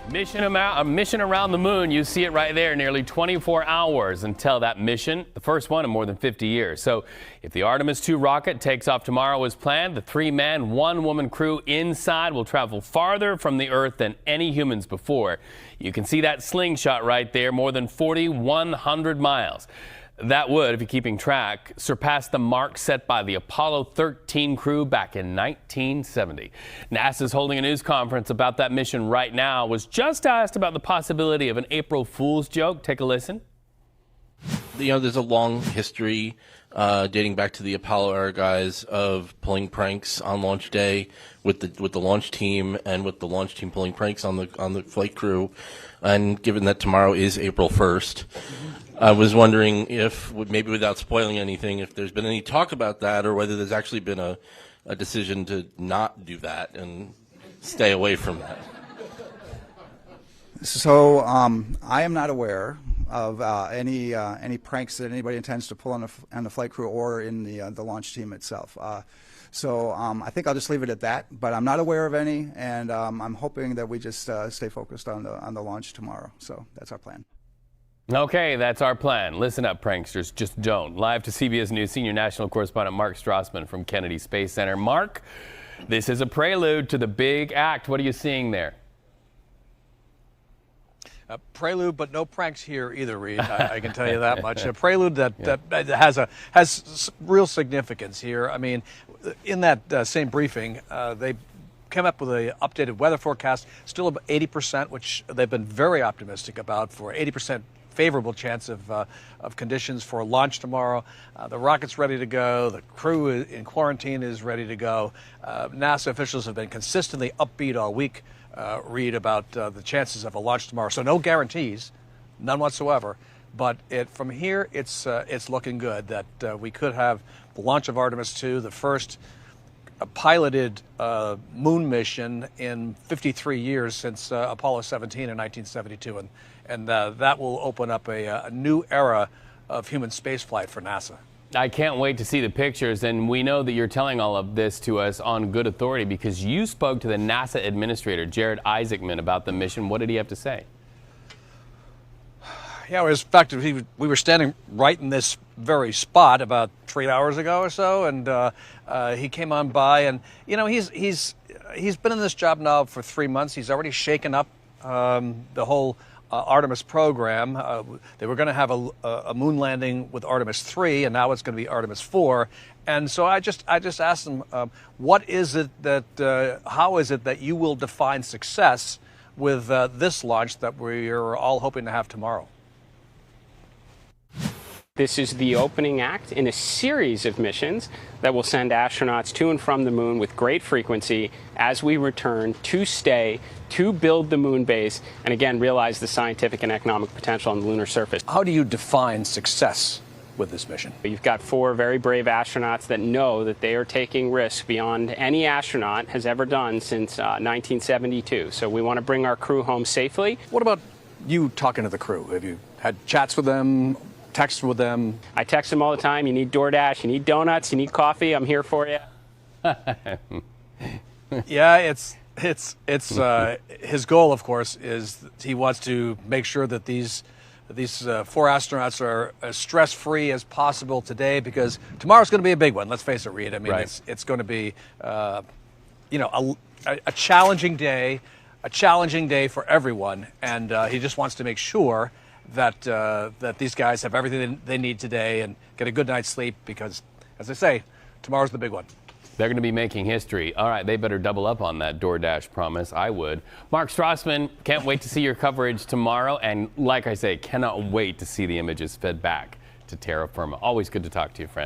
A mission around the moon. You see it right there, nearly 24 hours until that mission, the first one in more than 50 years. So if the Artemis II rocket takes off tomorrow as planned, the 3-man, 1-woman crew inside will travel farther from the Earth than any humans before. You can see that slingshot right there, more than 4,100 miles. That would, if you're keeping track, surpass the mark set by the Apollo 13 crew back in 1970. NASA's holding a news conference about that mission right now. Was just asked about the possibility of an April Fool's joke. Take a listen. You know, there's a long history dating back to the Apollo era guys of pulling pranks on launch day with the launch team and with the launch team pulling pranks on the flight crew. And given that tomorrow is April 1st, I was wondering if, maybe without spoiling anything, if there's been any talk about that or whether there's actually been a decision to not do that and stay away from that. So I am not aware of any pranks that anybody intends to pull on the flight crew or in the launch team itself. So I think I'll just leave it at that. But I'm not aware of any, and I'm hoping that we just stay focused on the launch tomorrow. So that's our plan. Okay, that's our plan. Listen up, pranksters. Just don't. Live to CBS News senior national correspondent Mark Strassmann from Kennedy Space Center. Mark, this is a prelude to the big act. What are you seeing there? A prelude, but no pranks here either, Reed. I can tell you that much. A prelude that has real significance here. I mean, in that same briefing, they came up with an updated weather forecast, still about 80%, which they've been very optimistic about, for 80% favorable chance of conditions for launch tomorrow. The rocket's ready to go. The crew in quarantine is ready to go. NASA officials have been consistently upbeat all week, Read, about the chances of a launch tomorrow. So no guarantees, none whatsoever. But from here, it's looking good that we could have the launch of Artemis II, the first piloted moon mission in 53 years since Apollo 17 in 1972, and that will open up a new era of human spaceflight for NASA. I can't wait to see the pictures, and we know that you're telling all of this to us on good authority because you spoke to the NASA administrator, Jared Isaacman, about the mission. What did he have to say? Yeah, it was in fact, we were standing right in this very spot about 3 hours ago or so, and he came on by, and you know, he's been in this job now for 3 months. He's already shaken up the whole Artemis program. They were going to have a moon landing with Artemis III, and now it's going to be Artemis IV. And so I just asked him, what is it that, how is it that you will define success with this launch that we're all hoping to have tomorrow? This is the opening act in a series of missions that will send astronauts to and from the moon with great frequency as we return to stay, to build the moon base, and again, realize the scientific and economic potential on the lunar surface. How do you define success with this mission? You've got 4 very brave astronauts that know that they are taking risks beyond any astronaut has ever done since 1972. So we want to bring our crew home safely. What about you talking to the crew? Have you had chats with them? Text with them? I text them all the time. You need DoorDash, you need donuts, you need coffee, I'm here for you. Yeah, it's his goal, of course, is he wants to make sure that these 4 astronauts are as stress-free as possible today, because tomorrow's going to be a big one. Let's face it, Reed. I mean, right. It's going to be you know, a challenging day, for everyone, and he just wants to make sure that these guys have everything they need today and get a good night's sleep, because, as I say, tomorrow's the big one. They're going to be making history. All right, they better double up on that DoorDash promise. I would. Mark Strassmann, can't wait to see your coverage tomorrow. And like I say, cannot wait to see the images fed back to terra firma. Always good to talk to you, friend.